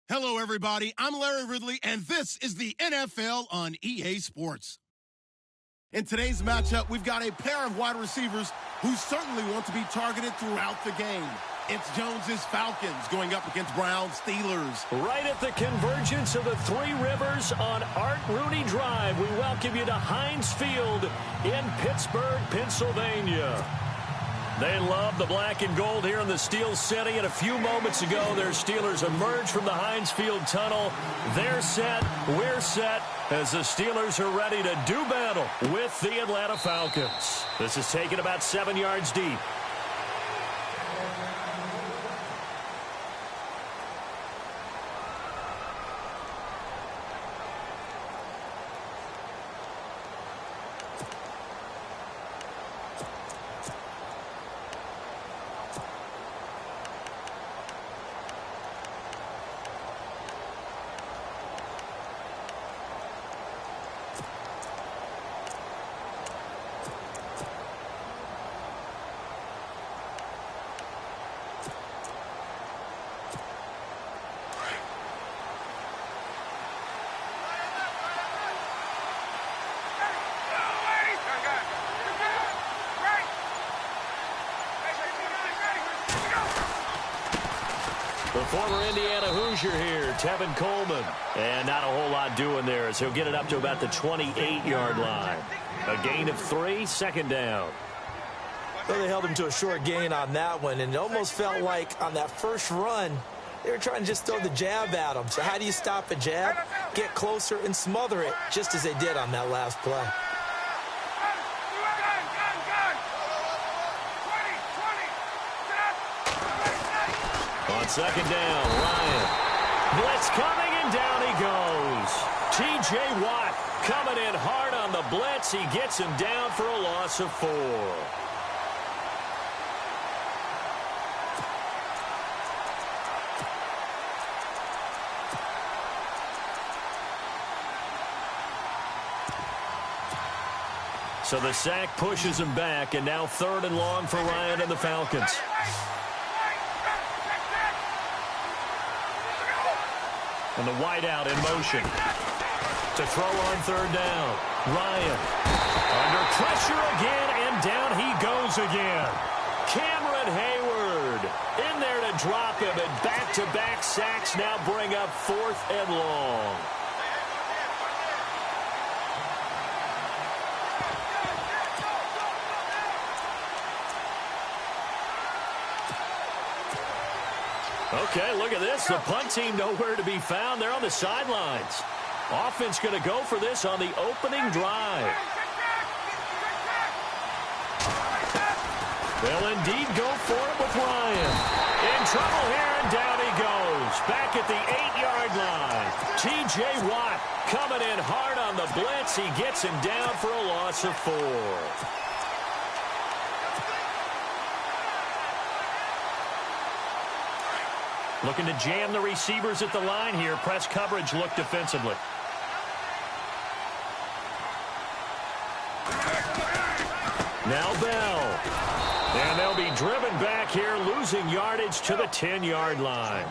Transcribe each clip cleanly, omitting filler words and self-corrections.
Hello, everybody. I'm Larry Ridley, and this is the NFL on EA Sports. In today's matchup, we've got a pair of wide receivers who certainly want to be targeted throughout the game. It's Jones's Falcons going up against Brown's Steelers. Right at the convergence of the Three Rivers on Art Rooney Drive, we welcome you to Heinz Field in Pittsburgh, Pennsylvania. They love the black and gold here in the Steel City, and a few moments ago, their Steelers emerged from the Heinz Field tunnel. They're set, we're set, as the Steelers are ready to do battle with the Atlanta Falcons. This is taken about 7 yards deep. The former Indiana Hoosier here, Tevin Coleman. And not a whole lot doing there, as he'll get it up to about the 28-yard line. A gain of 3, second down. Well, they held him to a short gain on that one, and it almost felt like on that first run, they were trying to just throw the jab at him. So how do you stop a jab? Get closer and smother it, just as they did on that last play. On second down, Ryan. Blitz coming, and down he goes. T.J. Watt coming in hard on the blitz. He gets him down for a loss of 4. So the sack pushes him back, and now 3rd and long for Ryan and the Falcons. And the wideout in motion. To throw on 3rd down. Ryan. Under pressure again, and down he goes again. Cameron Hayward in there to drop him, and back-to-back sacks now bring up 4th and long. Okay, look at this. The punt team nowhere to be found. They're on the sidelines. Offense going to go for this on the opening drive. They'll indeed go for it with Ryan. In trouble here, and down he goes. Back at the 8-yard line. T.J. Watt coming in hard on the blitz. He gets him down for a loss of 4. Looking to jam the receivers at the line here. Press coverage look defensively. Now Bell. And they'll be driven back here, losing yardage to the 10-yard line.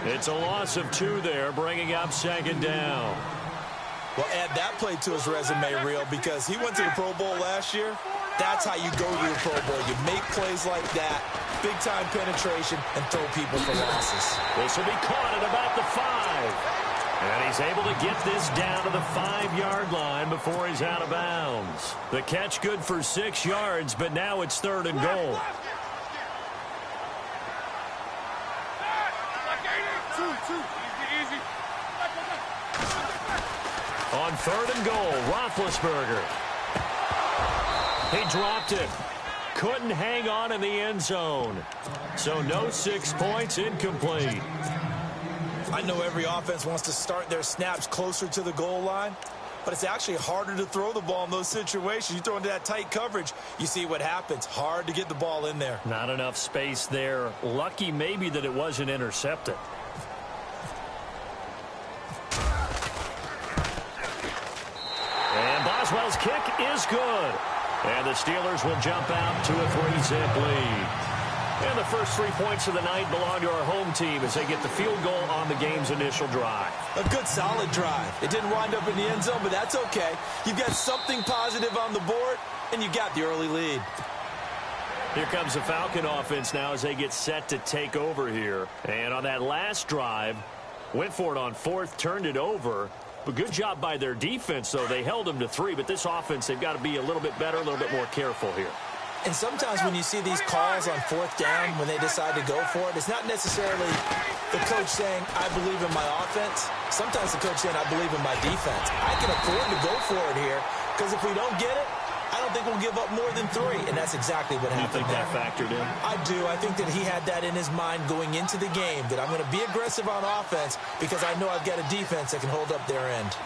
It's a loss of 2 there, bringing up 2nd down. Well, add that play to his resume reel, because he went to the Pro Bowl last year. That's how you go to the Pro Bowl. You make plays like that, big-time penetration, and throw people for losses. This will be caught at about the 5. And he's able to get this down to the 5-yard line before he's out of bounds. The catch good for 6 yards, but now it's 3rd and goal. On 3rd and goal, Roethlisberger. He dropped it. Couldn't hang on in the end zone. So no 6 points, incomplete. I know every offense wants to start their snaps closer to the goal line, but it's actually harder to throw the ball in those situations. You throw into that tight coverage, you see what happens. Hard to get the ball in there. Not enough space there. Lucky maybe that it wasn't intercepted. And Boswell's kick is good. And the Steelers will jump out to a 3-zip lead. And the first 3 points of the night belong to our home team as they get the field goal on the game's initial drive. A good, solid drive. It didn't wind up in the end zone, but that's okay. You've got something positive on the board, and you got the early lead. Here comes the Falcon offense now as they get set to take over here. And on that last drive, went for it on fourth, turned it over. But good job by their defense, though. They held them to 3, but this offense, they've got to be a little bit better, a little bit more careful here. And sometimes when you see these calls on fourth down, when they decide to go for it, it's not necessarily the coach saying, I believe in my offense. Sometimes the coach saying, I believe in my defense. I can afford to go for it here because if we don't get it, I don't think we'll give up more than 3, and that's exactly what happened. You think that factored in? I do. I think that he had that in his mind going into the game, that I'm going to be aggressive on offense because I know I've got a defense that can hold up their end.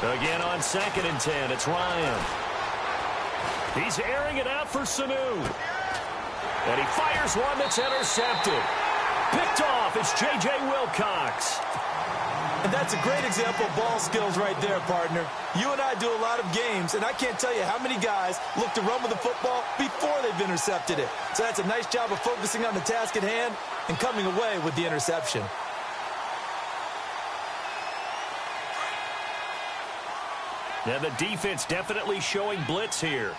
Again on 2nd and 10, it's Ryan. He's airing it out for Sanu. And he fires one that's intercepted. Picked off, it's J.J. Wilcox. And that's a great example of ball skills right there, partner. You and I do a lot of games, and I can't tell you how many guys look to run with the football before they've intercepted it. So that's a nice job of focusing on the task at hand and coming away with the interception. Now the defense definitely showing blitz here.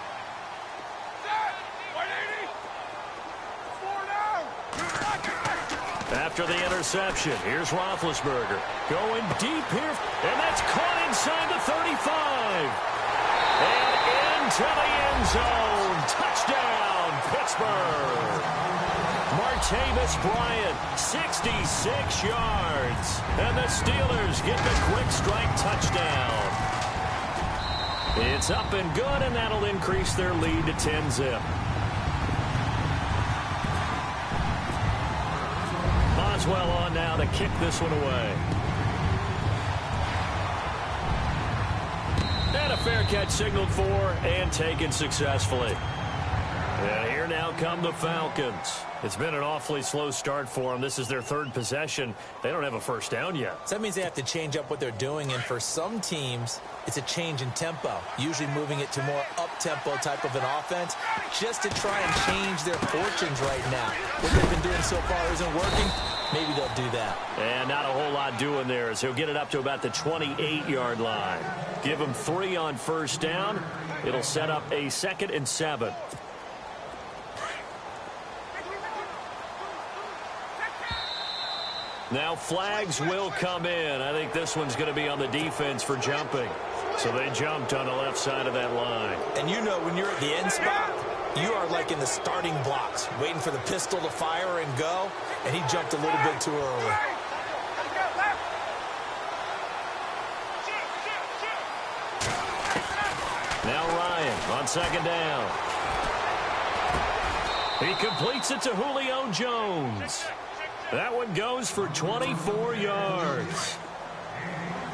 After the interception, here's Roethlisberger. Going deep here, and that's caught inside the 35. And into the end zone. Touchdown, Pittsburgh. Martavis Bryant, 66 yards. And the Steelers get the quick strike touchdown. It's up and good, and that'll increase their lead to 10-zip. Boswell on now to kick this one away. And a fair catch signaled for and taken successfully. And here now come the Falcons. It's been an awfully slow start for them. This is their 3rd possession. They don't have a first down yet. So that means they have to change up what they're doing, and for some teams, it's a change in tempo, usually moving it to more up-tempo type of an offense, just to try and change their fortunes right now. What they've been doing so far isn't working. Maybe they'll do that. And not a whole lot doing there as he'll get it up to about the 28-yard line. Give him 3 on first down. It'll set up a 2nd and 7. Now flags will come in. I think this one's going to be on the defense for jumping. So they jumped on the left side of that line. And you know when you're at the end spot, you are like in the starting blocks, waiting for the pistol to fire and go, and he jumped a little bit too early. Now Ryan on 2nd down. He completes it to Julio Jones. That one goes for 24 yards.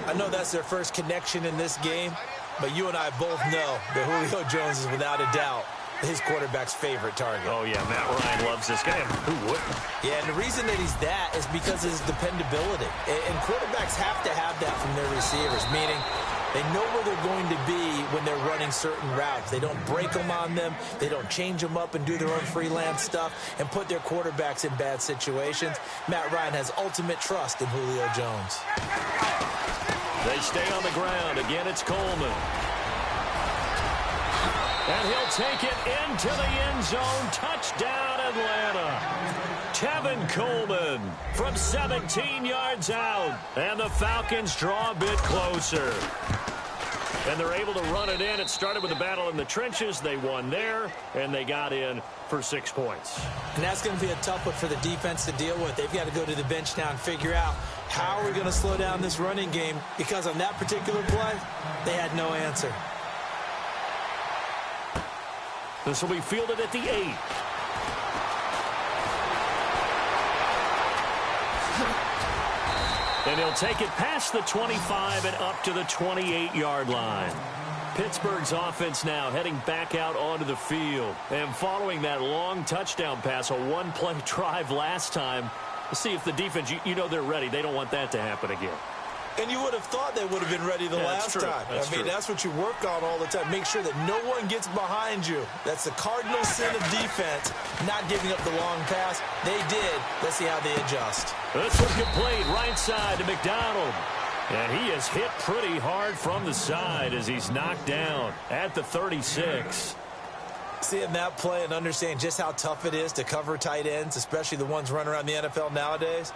I know that's their first connection in this game, but you and I both know that Julio Jones is without a doubt his quarterback's favorite target. Oh, yeah, Matt Ryan loves this game. Who wouldn't? Yeah, and the reason that he's that is because of his dependability. And quarterbacks have to have that from their receivers, meaning they know where they're going to be when they're running certain routes. They don't break them on them. They don't change them up and do their own freelance stuff and put their quarterbacks in bad situations. Matt Ryan has ultimate trust in Julio Jones. They stay on the ground. Again, it's Coleman. And he'll take it into the end zone. Touchdown, Atlanta. Tevin Coleman from 17 yards out. And the Falcons draw a bit closer. And they're able to run it in. It started with a battle in the trenches. They won there, and they got in for 6 points. And that's going to be a tough one for the defense to deal with. They've got to go to the bench now and figure out how are we going to slow down this running game, because on that particular play, they had no answer. This will be fielded at the 8. And he'll take it past the 25 and up to the 28-yard line. Pittsburgh's offense now heading back out onto the field. And following that long touchdown pass, a one-play drive last time, See if the defense, you know they're ready. They don't want that to happen again. And you would have thought they would have been ready the last time. That's what you work on all the time. Make sure that no one gets behind you. That's the cardinal sin of defense, not giving up the long pass. They did. Let's see how they adjust. This one complete right side to McDonald. And he is hit pretty hard from the side as he's knocked down at the 36. Seeing that play and understanding just how tough it is to cover tight ends, especially the ones running around the NFL nowadays,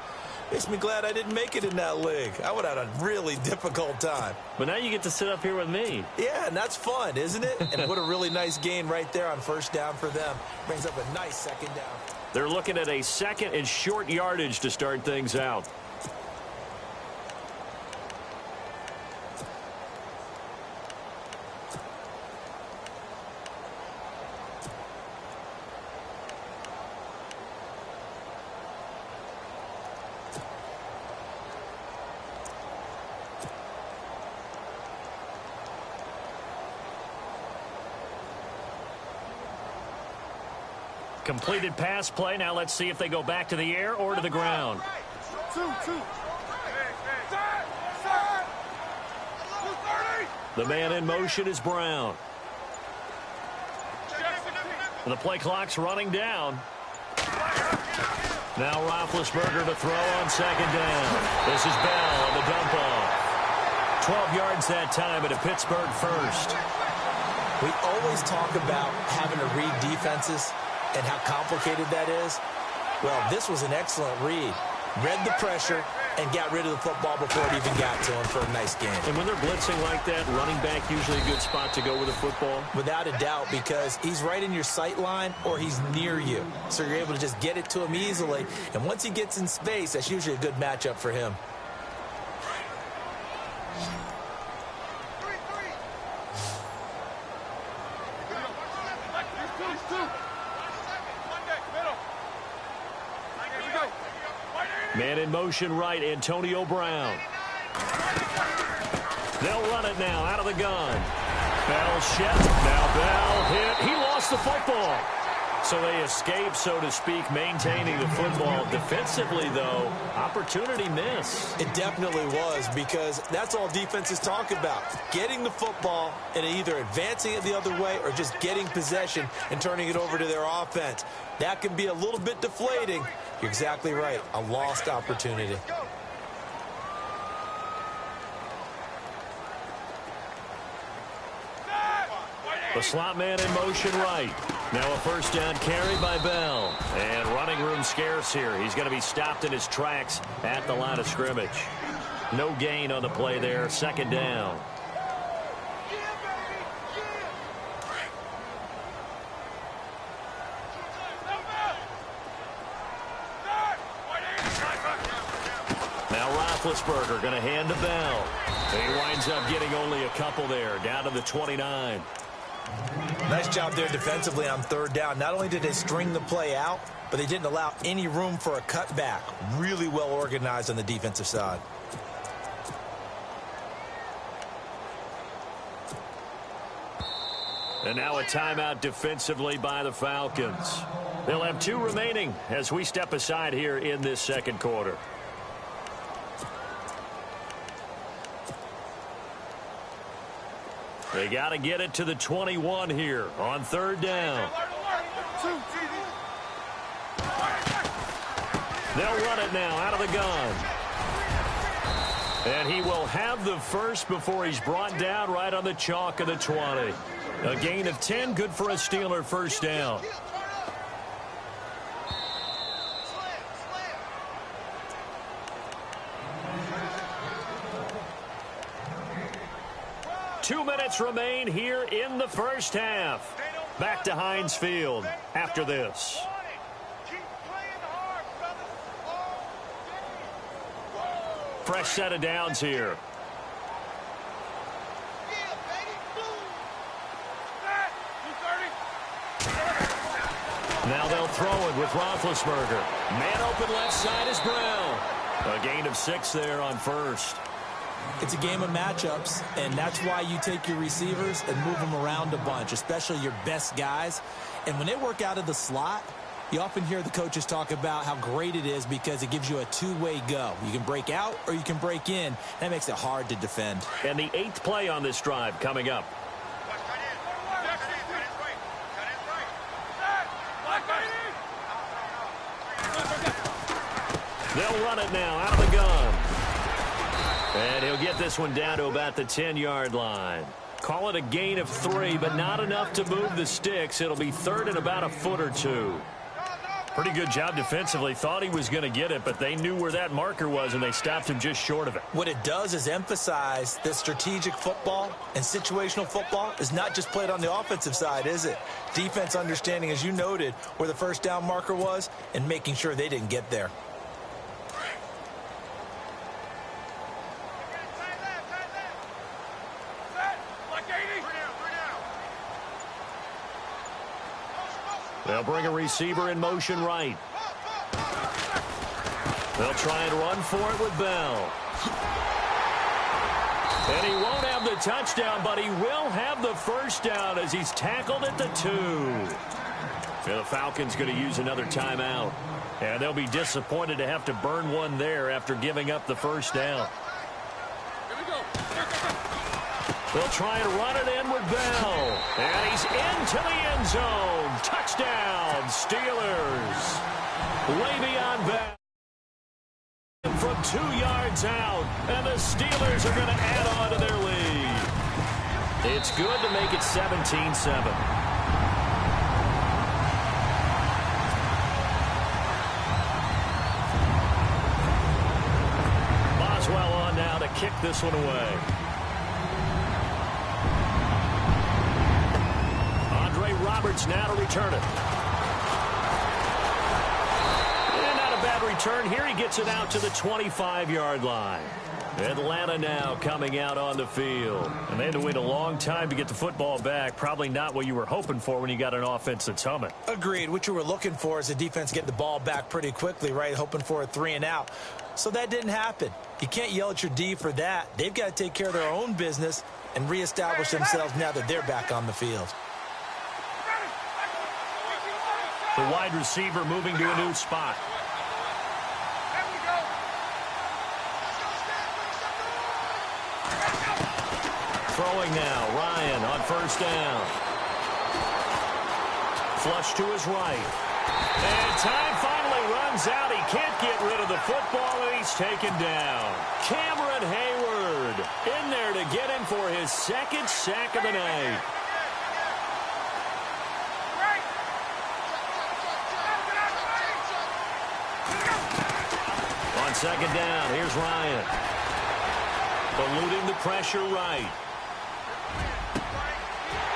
makes me glad I didn't make it in that league. I would have had a really difficult time. But now you get to sit up here with me. Yeah, and that's fun, isn't it? And what a really nice gain right there on first down for them. Brings up a nice second down. They're looking at a second and short yardage to start things out. Completed pass play. Now let's see if they go back to the air or to the ground. The man in motion is Brown. The play clock's running down. Now Roethlisberger to throw on second down. This is Bell on the dump off. 12 yards that time at a Pittsburgh first. We always talk about having to read defenses and how complicated that is. Well, this was an excellent read. Read the pressure and got rid of the football before it even got to him for a nice game. And when they're blitzing like that, running back usually a good spot to go with the football? Without a doubt, because he's right in your sight line or he's near you. So you're able to just get it to him easily. And once he gets in space, that's usually a good matchup for him. Man in motion right, Antonio Brown. They'll run it now out of the gun. Bell shut. Now Bell hit. He lost the football. So they escape, so to speak, maintaining the football. Defensively, though, opportunity miss. It definitely was, because that's all defenses talk about. Getting the football and either advancing it the other way or just getting possession and turning it over to their offense. That can be a little bit deflating. You're exactly right. A lost opportunity. The slot man in motion right. Now a first down carry by Bell. And running room scarce here. He's going to be stopped in his tracks at the line of scrimmage. No gain on the play there. Second down. Now Roethlisberger going to hand to Bell. He winds up getting only a couple there. Down to the 29. Nice job there defensively on third down. Not only did they string the play out, but they didn't allow any room for a cutback. Really well organized on the defensive side. And now a timeout defensively by the Falcons. They'll have 2 remaining as we step aside here in this second quarter. They got to get it to the 21 here on third down. They'll run it now out of the gun. And he will have the first before he's brought down right on the chalk of the 20. A gain of 10, good for a Steeler first down. Two minutes remain here in the first half. Back to Heinz Field after this. Fresh set of downs here. Now they'll throw it with Roethlisberger. Man open left side is Brown. A gain of 6 there on first. It's a game of matchups, and that's why you take your receivers and move them around a bunch, especially your best guys. And when they work out of the slot, You often hear the coaches talk about how great it is because it gives you a two-way go. You can break out or you can break in. That makes it hard to defend. And the 8th play on this drive coming up. They'll run it now out of the gun. And he'll get this one down to about the 10-yard line. Call it a gain of 3, but not enough to move the sticks. It'll be 3rd and about a foot or 2. Pretty good job defensively. Thought he was going to get it, but they knew where that marker was, and they stopped him just short of it. What it does is emphasize that strategic football and situational football is not just played on the offensive side, is it? Defense understanding, as you noted, where the first down marker was and making sure they didn't get there. They'll bring a receiver in motion right. They'll try and run for it with Bell. And he won't have the touchdown, but he will have the first down as he's tackled at the 2. And the Falcons going to use another timeout. And they'll be disappointed to have to burn one there after giving up the first down. They'll try and run it in with Bell. And he's into the end zone. Touchdown, Steelers. Way beyond Bell. From 2 yards out. And the Steelers are going to add on to their lead. It's good to make it 17-7. Boswell on now to kick this one away. Roberts now to return it. And not a bad return here. He gets it out to the 25-yard line. Atlanta now coming out on the field. And they had to wait a long time to get the football back. Probably not what you were hoping for when you got an offense that's humming. Agreed. What you were looking for is the defense getting the ball back pretty quickly, right? Hoping for a 3 and out. So that didn't happen. You can't yell at your D for that. They've got to take care of their own business and reestablish themselves now that they're back on the field. The wide receiver moving to a new spot. Throwing now, Ryan on first down. Flush to his right. And time finally runs out. He can't get rid of the football, and he's taken down. Cameron Hayward in there to get him for his 2nd sack of the night. On 2nd down, here's Ryan. Eluding the pressure right.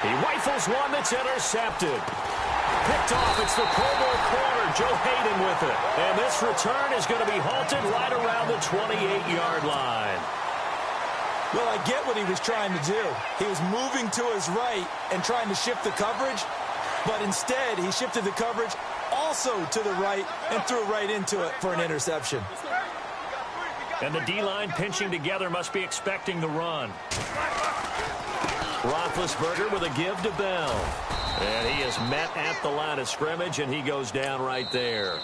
He rifles one that's intercepted. Picked off, it's the Pro Bowl corner, Joe Hayden with it. And this return is going to be halted right around the 28-yard line. Well, I get what he was trying to do. He was moving to his right and trying to shift the coverage, but instead he shifted the coverage also to the right and threw right into it for an interception. And the D-line pinching together must be expecting the run. Roethlisberger with a give to Bell. And he is met at the line of scrimmage, and he goes down right there.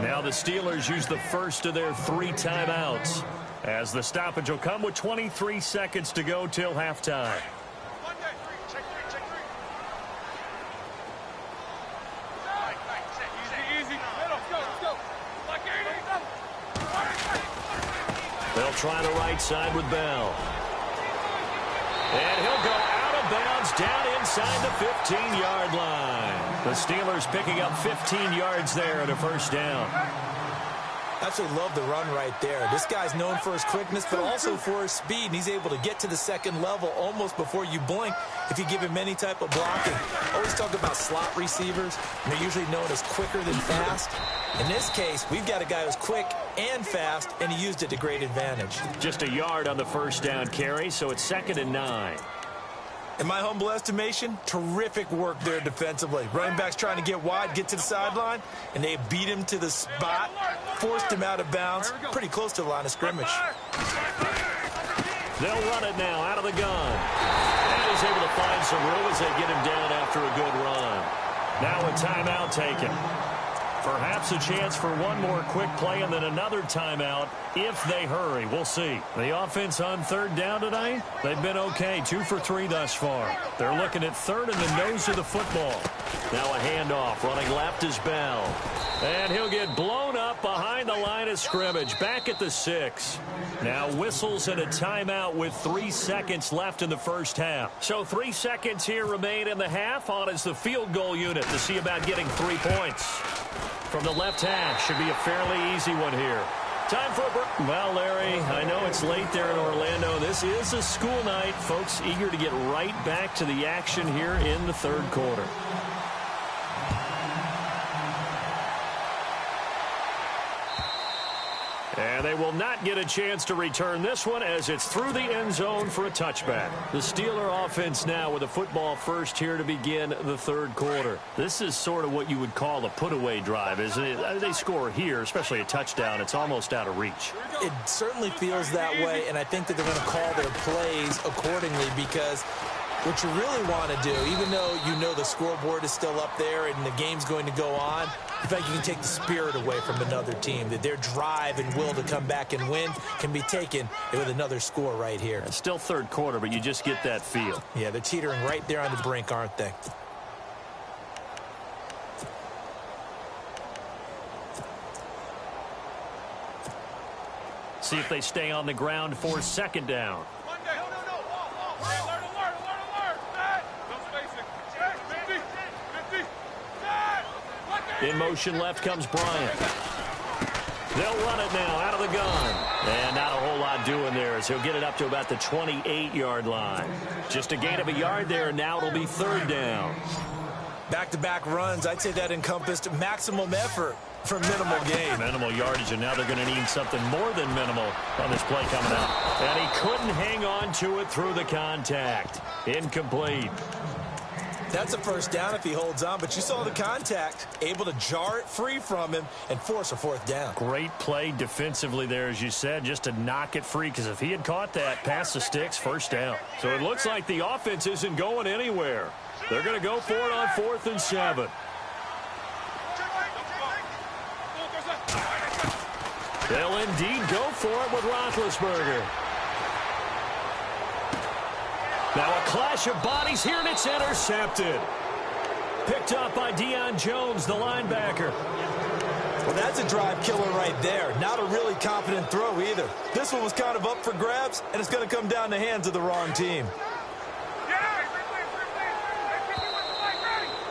Now the Steelers use the first of their 3 timeouts, as the stoppage will come with 23 seconds to go till halftime. They'll try the right side with Bell. And he'll go out of bounds down inside the 15-yard line. The Steelers picking up 15 yards there at a first down. Absolutely love the run right there. This guy's known for his quickness, but also for his speed. And he's able to get to the second level almost before you blink if you give him any type of blocking. Always talk about slot receivers, and they're usually known as quicker than fast. In this case, we've got a guy who's quick and fast, and he used it to great advantage. Just a yard on the first down carry, so it's 2nd and 9. In my humble estimation, terrific work there defensively. Running backs trying to get wide, get to the sideline, and they beat him to the spot, forced him out of bounds, pretty close to the line of scrimmage. They'll run it now out of the gun. And he's able to find some room as they get him down after a good run. Now a timeout taken. Perhaps a chance for one more quick play and then another timeout if they hurry. We'll see. The offense on third down tonight, they've been okay. 2 for 3 thus far. They're looking at third in the nose of the football. Now a handoff. Running left is Bell. And he'll get blown up behind the line of scrimmage. Back at the 6. Now whistles and a timeout with 3 seconds left in the first half. So 3 seconds here remain in the half. On is the field goal unit to see about getting 3 points. From the left hash, should be a fairly easy one here. Time for a break. Well, Larry, I know it's late there in Orlando. This is a school night. Folks eager to get right back to the action here in the third quarter. And they will not get a chance to return this one as it's through the end zone for a touchback. The Steeler offense now with a football first here to begin the third quarter. This is sort of what you would call a put-away drive, isn't it? They score here, especially a touchdown. It's almost out of reach. It certainly feels that way, and I think that they're going to call their plays accordingly because what you really want to do, even though you know the scoreboard is still up there and the game's going to go on, in fact, you can take the spirit away from another team, that their drive and will to come back and win can be taken with another score right here. It's still third quarter, but you just get that feel. Yeah, they're teetering right there on the brink, aren't they? See if they stay on the ground for second down. In motion left comes Bryant. They'll run it now out of the gun. And not a whole lot doing there as he'll get it up to about the 28-yard line. Just a gain of a yard there, and now it'll be third down. Back-to-back runs, I'd say that encompassed maximum effort for minimal gain. Minimal yardage, and now they're going to need something more than minimal on this play coming out. And he couldn't hang on to it through the contact. Incomplete. That's a first down if he holds on, but you saw the contact. Able to jar it free from him and force a fourth down. Great play defensively there, as you said, just to knock it free, because if he had caught that, past the sticks, first down. So it looks like the offense isn't going anywhere. They're going to go for it on 4th and 7. They'll indeed go for it with Roethlisberger. Now a clash of bodies here, and it's intercepted. Picked up by Deion Jones, the linebacker. Well, that's a drive killer right there. Not a really confident throw either. This one was kind of up for grabs, and it's going to come down the hands of the wrong team.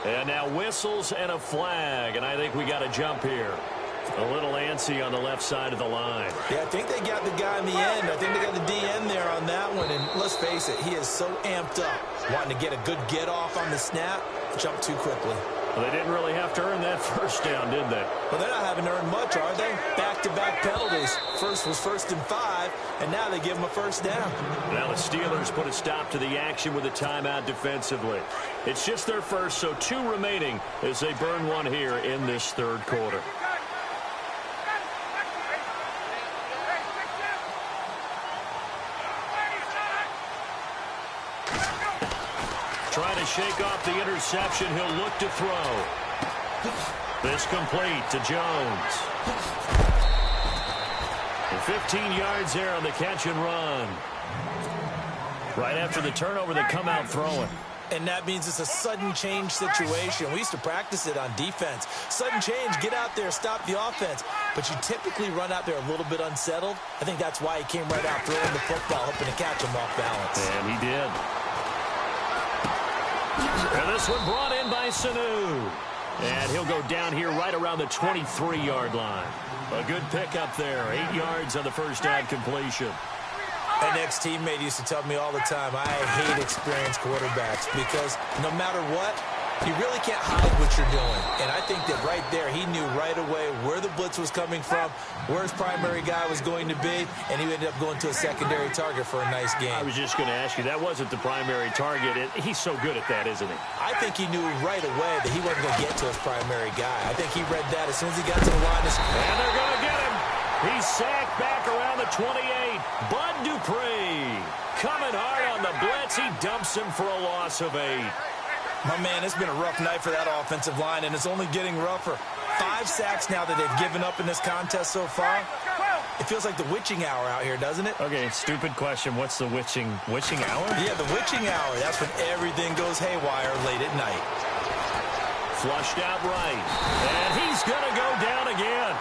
And now whistles and a flag, and I think we got a jump here. A little antsy on the left side of the line. Yeah, I think they got the guy in the end. I think they got the DN there on that one. And let's face it, he is so amped up, wanting to get a good get off on the snap, jump too quickly. Well, they didn't really have to earn that first down, did they? Well, they're not having to earn much, are they? Back-to-back penalties. First was 1st and 5, and now they give them a first down. Now the Steelers put a stop to the action with a timeout defensively. It's just their first, so 2 remaining as they burn one here in this third quarter. Trying to shake off the interception. He'll look to throw. This complete to Jones. And 15 yards there on the catch and run. Right after the turnover, they come out throwing. And that means it's a sudden change situation. We used to practice it on defense. Sudden change, get out there, stop the offense. But you typically run out there a little bit unsettled. I think that's why he came right out throwing the football, hoping to catch him off balance. And he did. And this one brought in by Sanu. And he'll go down here right around the 23-yard line. A good pickup there. 8 yards on the first down completion. An ex-teammate used to tell me all the time, I hate experienced quarterbacks because no matter what, you really can't hide what you're doing. And I think that right there, he knew right away where the blitz was coming from, where his primary guy was going to be, and he ended up going to a secondary target for a nice game. I was just going to ask you, that wasn't the primary target. He's so good at that, isn't he? I think he knew right away that he wasn't going to get to his primary guy. I think he read that as soon as he got to the line. And they're going to get him. He's sacked back around the 28. Bud Dupree coming hard on the blitz. He dumps him for a loss of 8. My man, it's been a rough night for that offensive line, and it's only getting rougher. 5 sacks now that they've given up in this contest so far. It feels like the witching hour out here, doesn't it? Okay, stupid question. What's the witching hour? Yeah, the witching hour. That's when everything goes haywire late at night. Flushed out right. And he's going to go down again.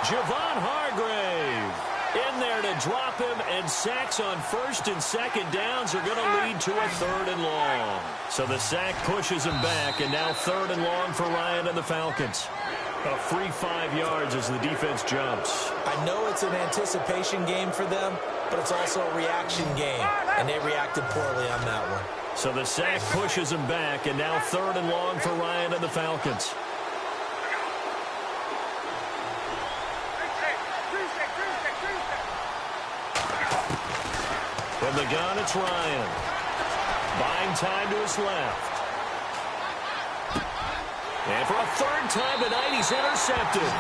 Javon Hargrave in there to drop him, and sacks on first and second downs are going to lead to a 3rd and long. So the sack pushes him back, and now 3rd and long for Ryan and the Falcons. A free 5 yards as the defense jumps. I know it's an anticipation game for them, but it's also a reaction game, and they reacted poorly on that one. So the sack pushes him back, and now 3rd and long for Ryan and the Falcons. From the gun, it's Ryan. Buying time to his left. And for a 3rd time tonight, he's intercepted.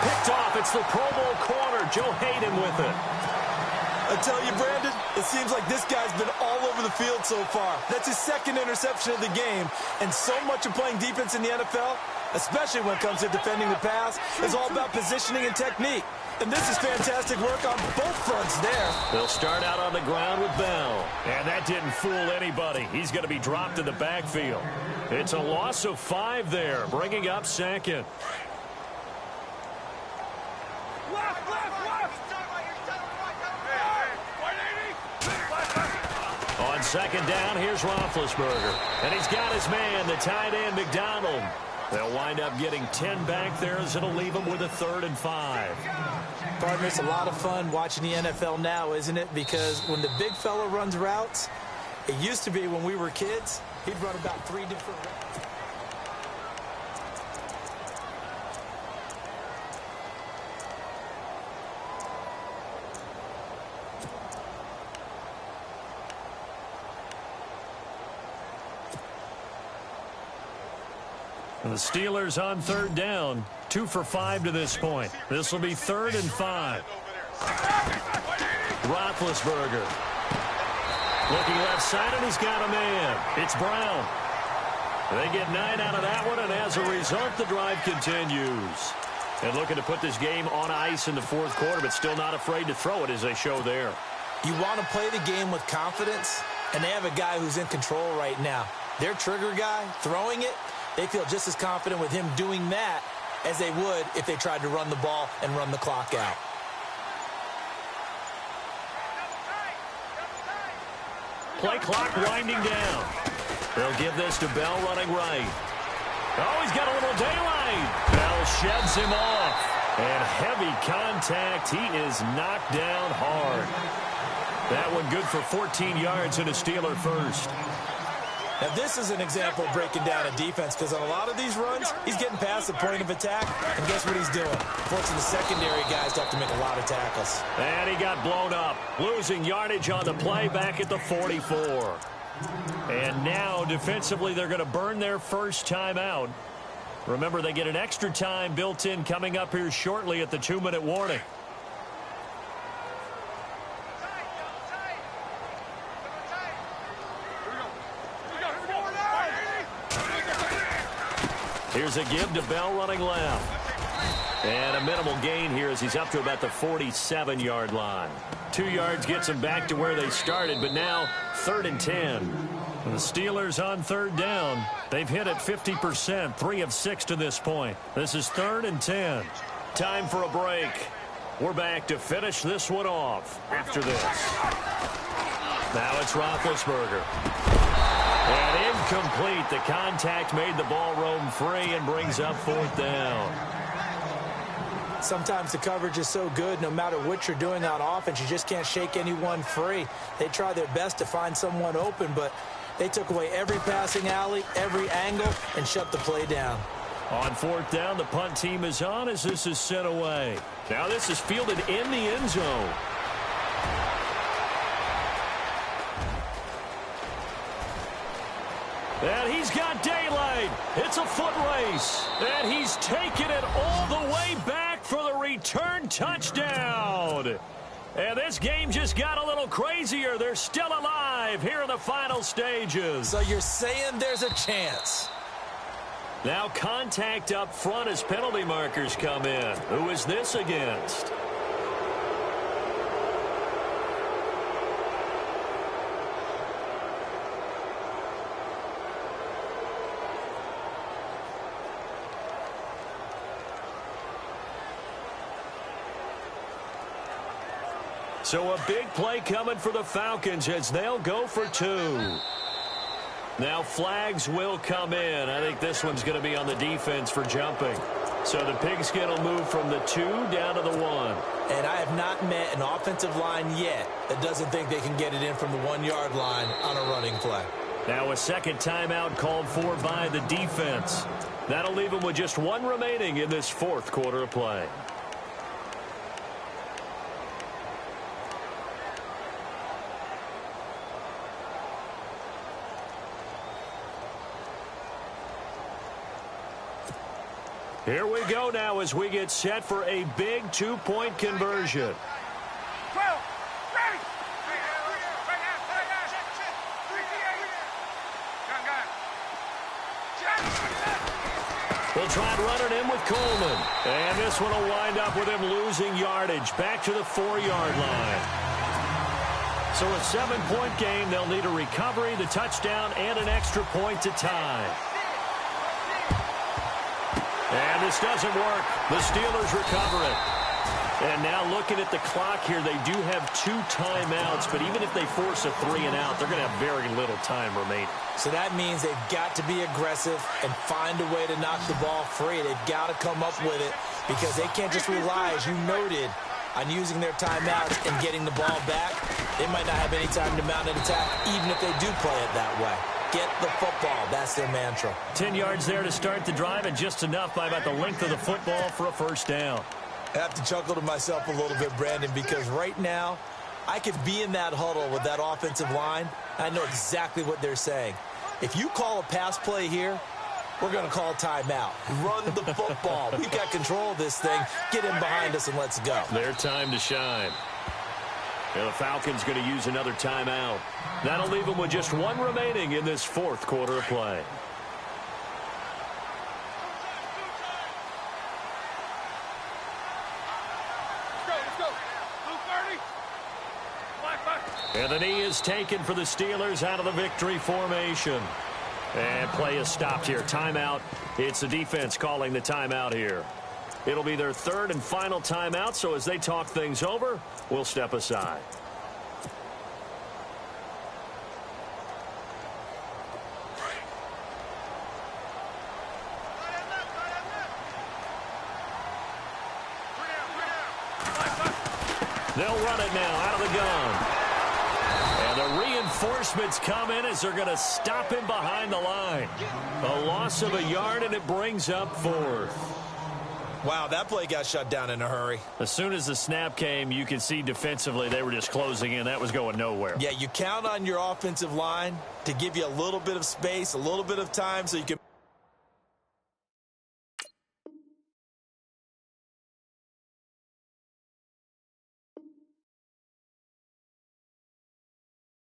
Picked off. It's the Pro Bowl corner, Joe Hayden, with it. I tell you, Brandon, it seems like this guy's been all over the field so far. That's his 2nd interception of the game. And so much of playing defense in the NFL, especially when it comes to defending the pass, is all about positioning and technique. And this is fantastic work on both fronts there. They'll start out on the ground with Bell. And that didn't fool anybody. He's going to be dropped in the backfield. It's a loss of 5 there, bringing up 2nd. On 2nd down, here's Roethlisberger. And he's got his man, the tight end, McDonald. They'll wind up getting 10 back there, as it'll leave them with a 3rd and 5. Partner, it's a lot of fun watching the NFL now, isn't it? Because when the big fella runs routes, it used to be when we were kids, he'd run about 3 different routes. The Steelers on 3rd down, 2 for 5 to this point. This will be 3rd and 5. Roethlisberger looking left side, and he's got a man. It's Brown. They get 9 out of that one, and as a result, the drive continues. And looking to put this game on ice in the 4th quarter, but still not afraid to throw it, as they show there. You want to play the game with confidence, and they have a guy who's in control right now. Their trigger guy, throwing it, they feel just as confident with him doing that as they would if they tried to run the ball and run the clock out. Play clock winding down. They'll give this to Bell running right. Oh, he's got a little daylight. Bell sheds him off. And heavy contact. He is knocked down hard. That one good for 14 yards and a Steeler first. Now, this is an example of breaking down a defense, because on a lot of these runs, he's getting past the point of attack, and guess what he's doing? Forcing the secondary guys to have to make a lot of tackles. And he got blown up, losing yardage on the play back at the 44. And now, defensively, they're going to burn their first time out. Remember, they get an extra time built in coming up here shortly at the 2-minute warning. Here's a give to Bell running left. And a minimal gain here as he's up to about the 47-yard line. 2 yards gets him back to where they started, but now 3rd and 10. The Steelers on 3rd down. They've hit it 50%, 3 of 6 to this point. This is 3rd and 10. Time for a break. We're back to finish this one off after this. Now it's Roethlisberger. And incomplete. The contact made the ball roam free and brings up 4th down. Sometimes the coverage is so good, no matter what you're doing on offense, you just can't shake anyone free. They try their best to find someone open, but they took away every passing alley, every angle, and shut the play down. On 4th down, the punt team is on as this is sent away. Now this is fielded in the end zone. And he's got daylight. It's a foot race. And he's taken it all the way back for the return touchdown. And this game just got a little crazier. They're still alive here in the final stages. So you're saying there's a chance. Now contact up front as penalty markers come in. Who is this against? So a big play coming for the Falcons as they'll go for 2. Now flags will come in. I think this one's going to be on the defense for jumping. So the Pigskin will move from the 2 down to the 1. And I have not met an offensive line yet that doesn't think they can get it in from the 1-yard line on a running play. Now a second timeout called for by the defense. That'll leave them with just 1 remaining in this 4th quarter of play. Here we go now as we get set for a big 2-point conversion. They'll try and run it in with Coleman. And this one will wind up with him losing yardage back to the 4-yard line. So a 7-point game, they'll need a recovery, the touchdown, and an extra point to tie. And this doesn't work. The Steelers recover it. And now looking at the clock here, they do have 2 timeouts, but even if they force a 3-and-out, they're going to have very little time remaining. So that means they've got to be aggressive and find a way to knock the ball free. They've got to come up with it because they can't just rely, as you noted, on using their timeouts and getting the ball back. They might not have any time to mount an attack, even if they do play it that way. Get the football. That's their mantra. 10 yards there to start the drive, and just enough by about the length of the football for a first down. I have to chuckle to myself a little bit, Brandon, because right now I could be in that huddle with that offensive line. I know exactly what they're saying. If you call a pass play here, we're going to call timeout. Run the football. We've got control of this thing. Get in behind us and let's go. Their time to shine. And the Falcons going to use another timeout. That'll leave them with just 1 remaining in this 4th quarter of play. And the knee is taken for the Steelers out of the victory formation. And play is stopped here. Timeout. It's the defense calling the timeout here. It'll be their 3rd and final timeout, so as they talk things over, we'll step aside. They'll run it now out of the gun. And the reinforcements come in as they're going to stop him behind the line. A loss of a yard, and it brings up 4th. Wow, that play got shut down in a hurry. As soon as the snap came, you could see defensively they were just closing in. That was going nowhere. Yeah, you count on your offensive line to give you a little bit of space, a little bit of time so you can